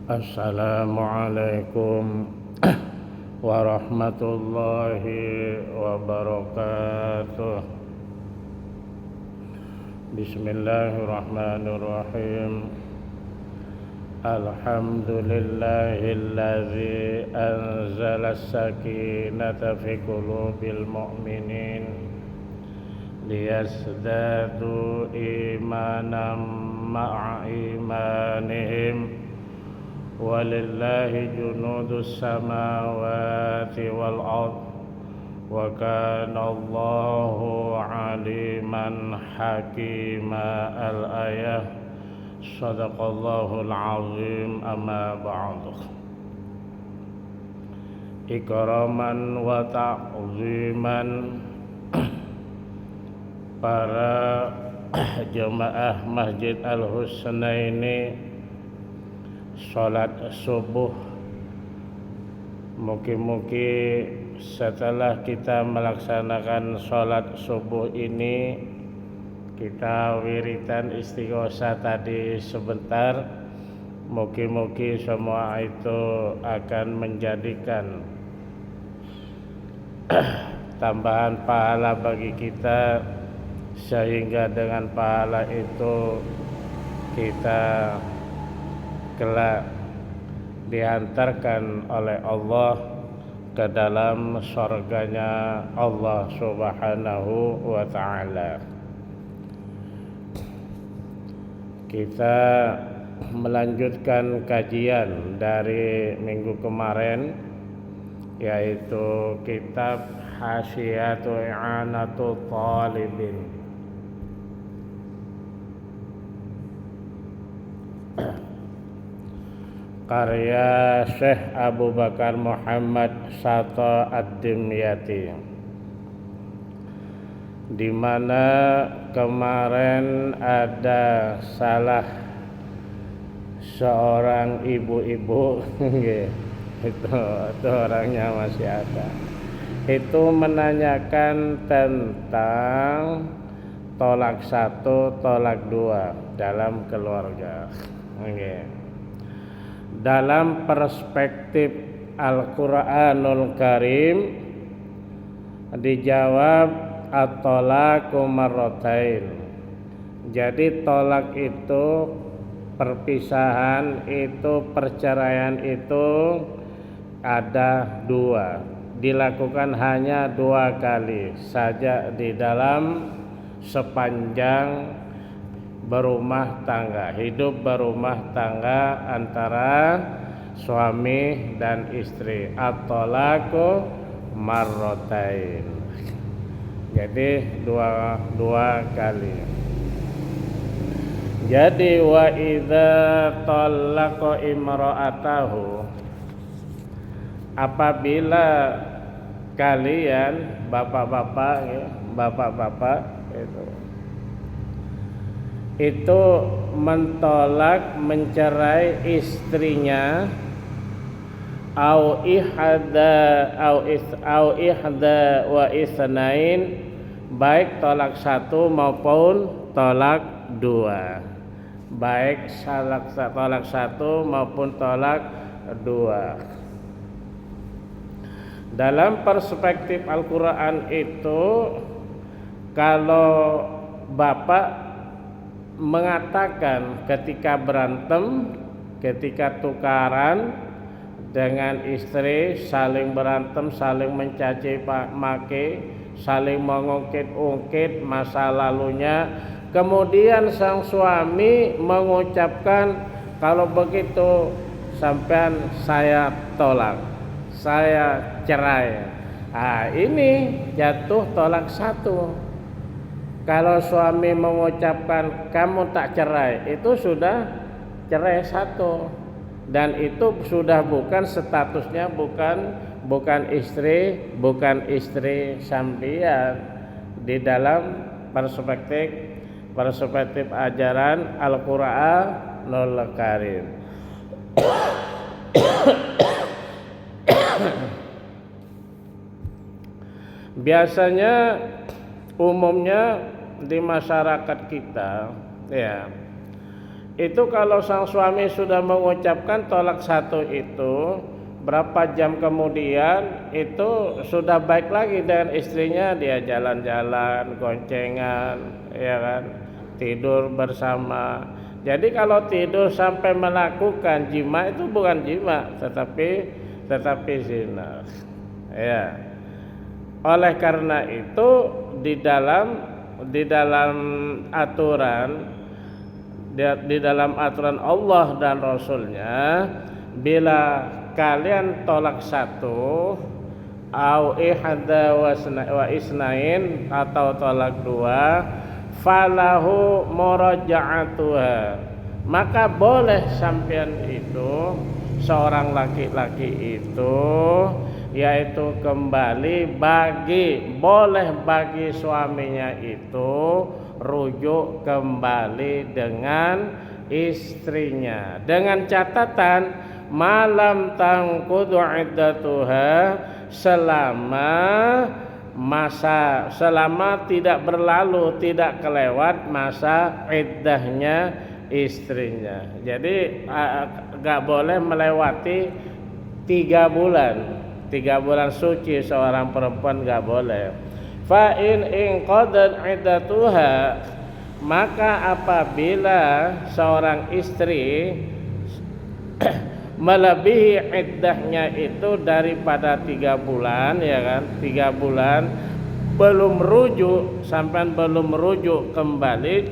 Assalamualaikum warahmatullahi wabarakatuh. Bismillahirrahmanirrahim. Alhamdulillahilladzi anzala as-sakinata fi qulubil mu'minin liyazdadu imanan ma'a imanihim. Walillahi junudus samawati wal ard wa kana Allahu aliman hakima. Al-ayah. Shadaqallahul azim. Amma ba'du. Ikraman wa ta'ziman para jemaah Masjid Al-Husnaini sholat subuh. Mugi-mugi setelah kita melaksanakan sholat subuh ini, kita wiridan istighosah tadi sebentar, mugi-mugi semua itu akan menjadikan tambahan pahala bagi kita, sehingga dengan pahala itu kita kelak dihantarkan oleh Allah ke dalam surganya Allah Subhanahu wa ta'ala. Kita melanjutkan kajian dari minggu kemarin, yaitu kitab Hasyiatu I'anatul Talibin. Karya Syekh Abu Bakar Muhammad Sato Ad-Dimyati, di mana kemarin ada salah seorang ibu-ibu itu orangnya masih ada, itu menanyakan tentang tolak satu, tolak dua dalam keluarga. Dalam perspektif Al-Quranul Karim dijawab at-tolaqu marratain. Jadi tolak itu, perpisahan itu, perceraian itu ada dua, dilakukan hanya 2 kali saja di dalam sepanjang berumah tangga, hidup berumah tangga antara suami dan istri. At-tolaqu marratain. Jadi dua kali. Jadi wa idza talaqa imra'atahu, apabila kalian bapak-bapak itu mentolak, mencerai istrinya, au ihda wa isnain, baik tolak satu maupun tolak dua, baik tolak satu maupun tolak dua. Dalam perspektif Al-Quran itu, kalau bapak mengatakan ketika berantem, ketika tukaran dengan istri, saling berantem, saling mencaci maki, saling mengungkit-ungkit masa lalunya, kemudian sang suami mengucapkan, kalau begitu sampean saya tolak, saya cerai. Ini jatuh tolak satu. Kalau suami mengucapkan kamu tak cerai, itu sudah cerai satu, dan itu sudah bukan statusnya, bukan istri sampean di dalam perspektif ajaran Al-Qur'anul Karim. Biasanya umumnya di masyarakat kita, ya, itu kalau sang suami sudah mengucapkan tolak satu itu, berapa jam kemudian itu sudah baik lagi dengan istrinya, dia jalan-jalan, goncengan, ya kan, tidur bersama. Jadi kalau tidur sampai melakukan jima itu bukan jima, tetapi zina. Ya. Oleh karena itu di dalam aturan di dalam aturan Allah dan Rasulnya, bila kalian tolak satu au ihda wa isnain atau tolak dua, falahu muraja'atuha, maka boleh sampean itu, seorang laki-laki itu, yaitu kembali boleh bagi suaminya itu rujuk kembali dengan istrinya, dengan catatan malam tangkudu iddatuha, selama tidak berlalu, tidak kelewat masa iddahnya istrinya. Jadi gak boleh melewati 3 bulan suci seorang perempuan, gak boleh. Fa in inqadat iddatuha, maka apabila seorang istri melebihi iddahnya itu daripada 3 bulan, ya kan, 3 bulan belum rujuk, sampai belum rujuk kembali,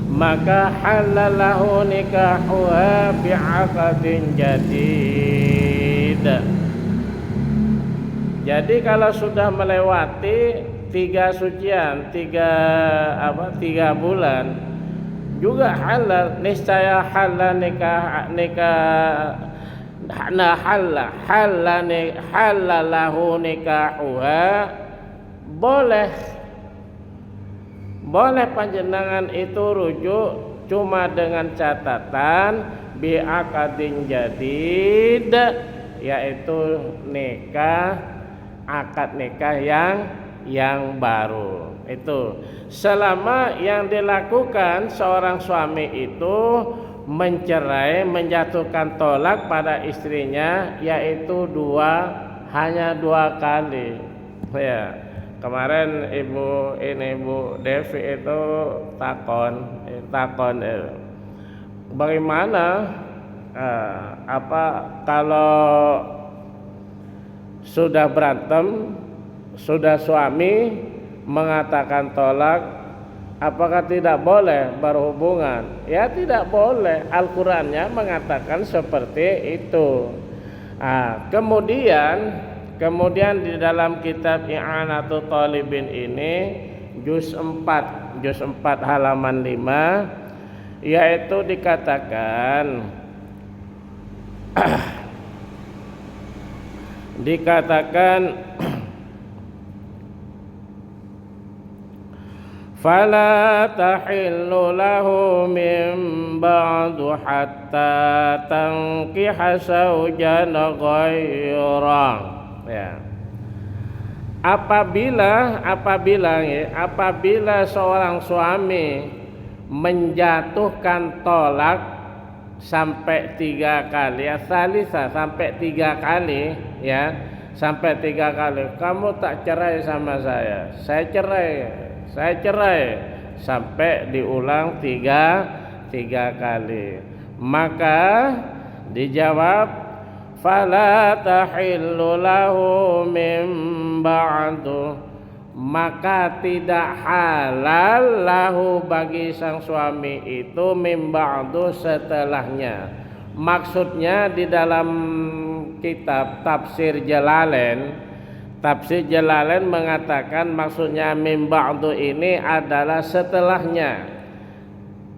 maka halalahu nikahuha bi'aqadin jadid. Jadi kalau sudah melewati 3 bulan juga halal, niscaya halal halalahu nikahuha, boleh panjenengan itu rujuk, cuma dengan catatan bi'aqadin jadid, yaitu akad nikah yang baru. Itu selama yang dilakukan seorang suami itu mencerai, menjatuhkan tolak pada istrinya, yaitu hanya 2 kali. Ya, kemarin Ibu Devi itu takon bagaimana kalau sudah berantem, sudah suami mengatakan tolak, apakah tidak boleh berhubungan? Ya tidak boleh, Al-Qur'annya mengatakan seperti itu. Kemudian di dalam kitab I'anatul Talibin ini juz 4 halaman 5, yaitu dikatakan fala tahillu lahu min ba'du hatta tankiha zawjan ghaira. Ya. Apabila seorang suami menjatuhkan tolak sampai 3 kali, sampai 3 kali, ya, sampai 3 kali, kamu tak cerai sama saya cerai, sampai diulang 3 kali, maka dijawab fala tahillu lahu min ba'du, maka tidak halal lahu bagi sang suami itu min ba'du, setelahnya. Maksudnya di dalam kitab Tafsir Jalalain mengatakan maksudnya min ba'du ini adalah setelahnya.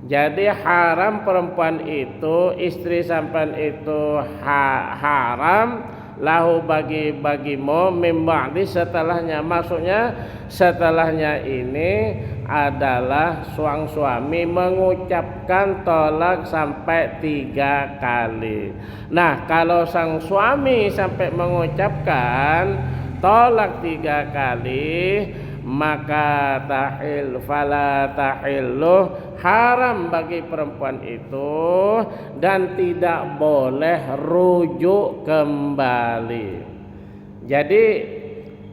Jadi haram perempuan itu, istri sampean itu haram lahu bagimu min ba'di, setelahnya. Maksudnya setelahnya ini adalah sang suami mengucapkan tolak sampai 3 kali. Nah, kalau sang suami sampai mengucapkan tolak 3 kali, maka fala tahillu, haram bagi perempuan itu dan tidak boleh rujuk kembali. Jadi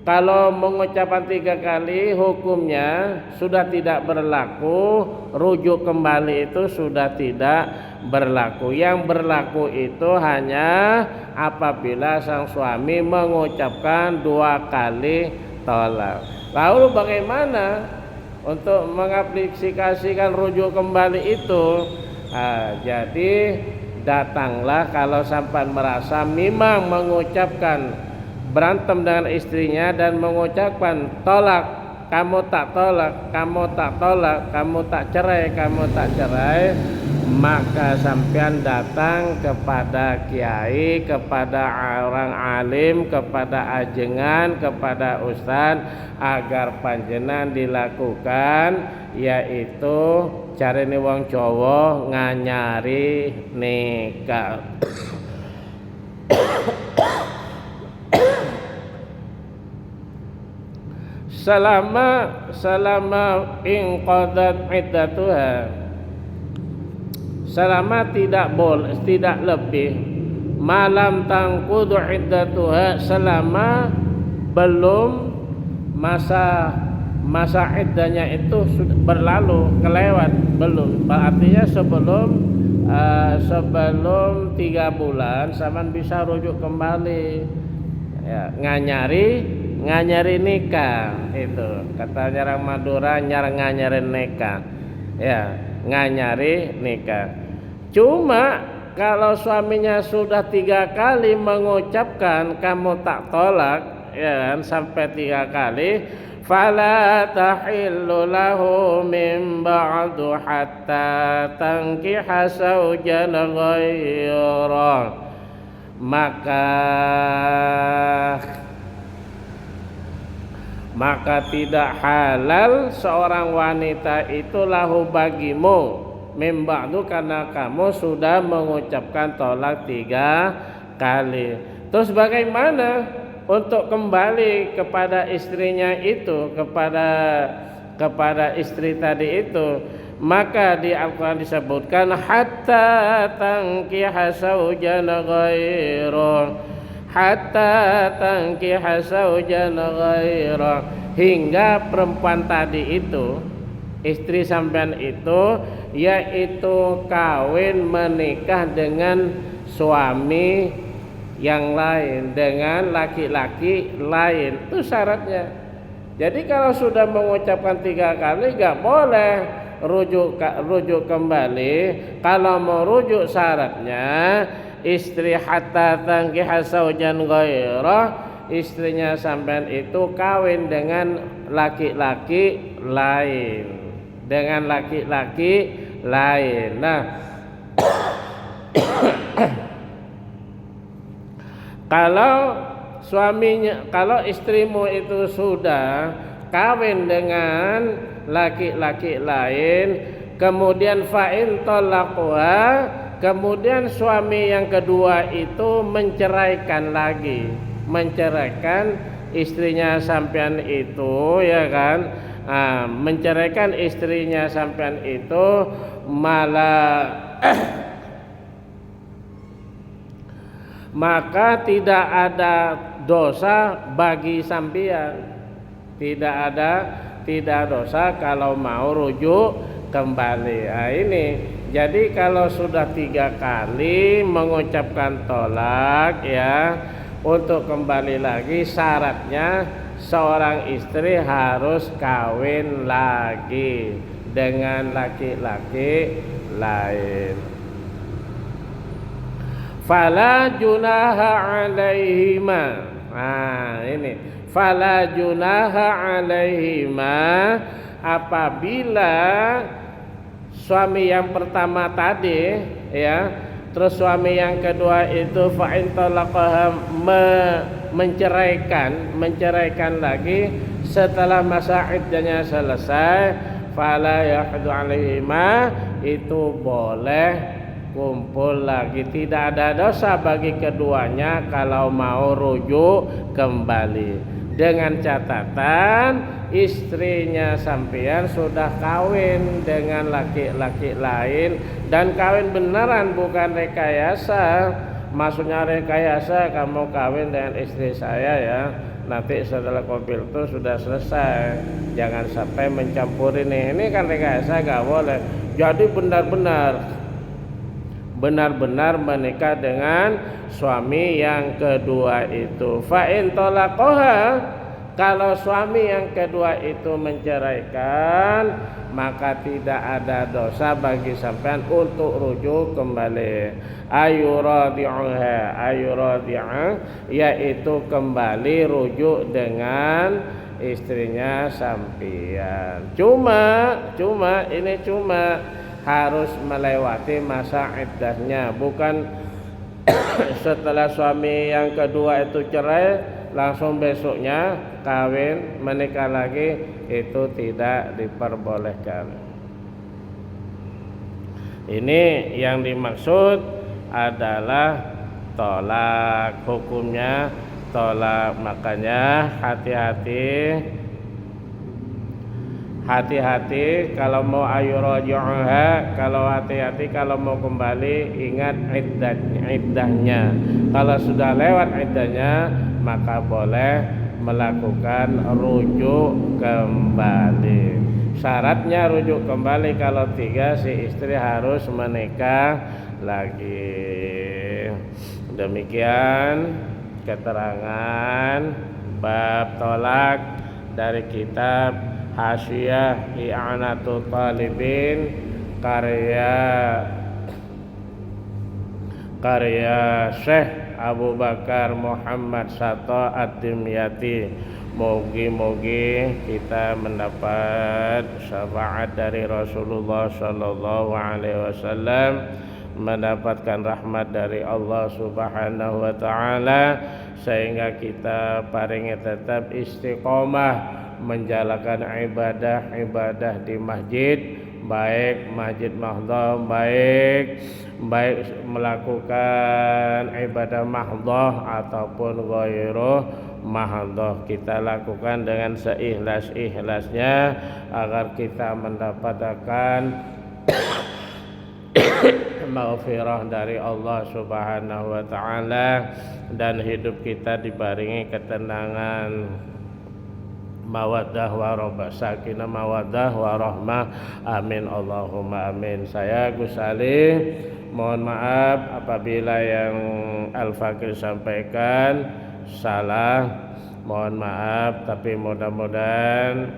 kalau mengucapkan 3 kali hukumnya sudah tidak berlaku, rujuk kembali itu sudah tidak berlaku. Yang berlaku itu hanya apabila sang suami mengucapkan 2 kali tolak. Lalu bagaimana untuk mengaplikasikan rujuk kembali itu? Jadi datanglah kalau sampai merasa memang mengucapkan berantem dengan istrinya dan mengucapkan tolak, kamu tak tolak, kamu tak tolak, kamu tak cerai, kamu tak cerai, maka sampean datang kepada kiai, kepada orang alim, kepada ajengan, kepada ustaz agar panjenengan dilakukan, yaitu carane wong Jawa nganyari nikah. selama inqadat iddatuha, selama tidak lebih malam tangkudu iddatuha, selama belum masa iddahnya itu sudah berlalu, kelewat, belum, artinya sebelum 3 bulan saman bisa rujuk kembali, ya, nganyari nikah. Itu katanya orang Madura, nganyari nikah, ya, nganyari nikah. Cuma kalau suaminya sudah 3 kali mengucapkan kamu tak tolak, ya kan, sampai 3 kali, fala tahillu lahu min ba'du hatta tankiha zawjan ghairah, maka tidak halal seorang wanita itu lahu bagimu min ba'du, karena kamu sudah mengucapkan tolak 3 kali. Terus bagaimana untuk kembali kepada istrinya itu, kepada istri tadi itu? Maka di Al-Quran disebutkan hatta tankiha zawjan ghairah, hatta tankiha zawjan ghairah, hingga perempuan tadi itu, istri sampean itu, yaitu kawin menikah dengan suami yang lain, dengan laki-laki lain. Itu syaratnya. Jadi kalau sudah mengucapkan 3 kali gak boleh rujuk kembali. Kalau mau rujuk syaratnya istri hatta tankiha zawjan ghairah, istrinya sampean itu kawin dengan laki-laki lain, dengan laki-laki lain. Nah, kalau istrimu itu sudah kawin dengan laki-laki lain, kemudian fa'in talaqwa, kemudian suami yang kedua itu menceraikan istrinya sampean itu, ya kan, menceraikan istrinya sampean itu, malah maka tidak ada dosa bagi sampean, tidak dosa kalau mau rujuk kembali. Nah, ini jadi kalau sudah 3 kali mengucapkan tolak, ya, untuk kembali lagi syaratnya seorang istri harus kawin lagi dengan laki-laki lain. Fala junaha alaihima. Nah, ini fala junaha alaihima, apabila suami yang pertama tadi, ya, terus suami yang kedua itu fa'in talaqaha, menceraikan lagi setelah masa iddahnya selesai, fala yahdu alaihima, itu boleh kumpul lagi, tidak ada dosa bagi keduanya kalau mau rujuk kembali. dengan catatan istrinya sampean sudah kawin dengan laki-laki lain dan kawin beneran, bukan rekayasa. Maksudnya rekayasa kamu kawin dengan istri saya ya, nanti setelah kompil itu sudah selesai, jangan sampai mencampuri ini kan rekayasa, gak boleh. Jadi benar-benar menikah dengan suami yang kedua itu. Fa'in tolaqoha, kalau suami yang kedua itu menceraikan, maka tidak ada dosa bagi sampean untuk rujuk kembali. Ayuradi'uha, yaitu kembali rujuk dengan istrinya sampean. Cuma harus melewati masa iddahnya, bukan setelah suami yang kedua itu cerai langsung besoknya kawin menikah lagi, itu tidak diperbolehkan. Ini yang dimaksud adalah tolak, hukumnya tolak. Makanya hati-hati kalau mau ayuraji'uha, kalau hati-hati kalau mau kembali, ingat iddahnya. Kalau sudah lewat iddahnya, maka boleh melakukan rujuk kembali. Syaratnya rujuk kembali kalau 3, si istri harus menikah lagi. Demikian keterangan bab tolak dari kitab Hasyiah I'anatul Talibin karya Syekh Abu Bakar Muhammad Sato Ad-Dimyati. Mogi-mogi kita mendapat syafaat dari Rasulullah sallallahu alaihi wasallam, mendapatkan rahmat dari Allah Subhanahu wa taala, sehingga kita paringi tetap istiqomah menjalankan ibadah di masjid, baik masjid mahdhah, baik melakukan ibadah mahdhah ataupun ghairu mahdhah, kita lakukan dengan seikhlas-ikhlasnya agar kita mendapatkan maghfirah dari Allah Subhanahu wa taala dan hidup kita dibaringi ketenangan, mawaddah warahmah, sakinah mawaddah warahmah. Amin Allahumma amin. Saya Gus Ali, mohon maaf apabila yang Al-Fakir sampaikan salah, mohon maaf, tapi mudah-mudahan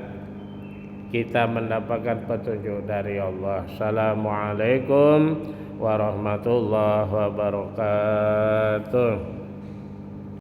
kita mendapatkan petunjuk dari Allah. Assalamualaikum warahmatullahi wabarakatuh.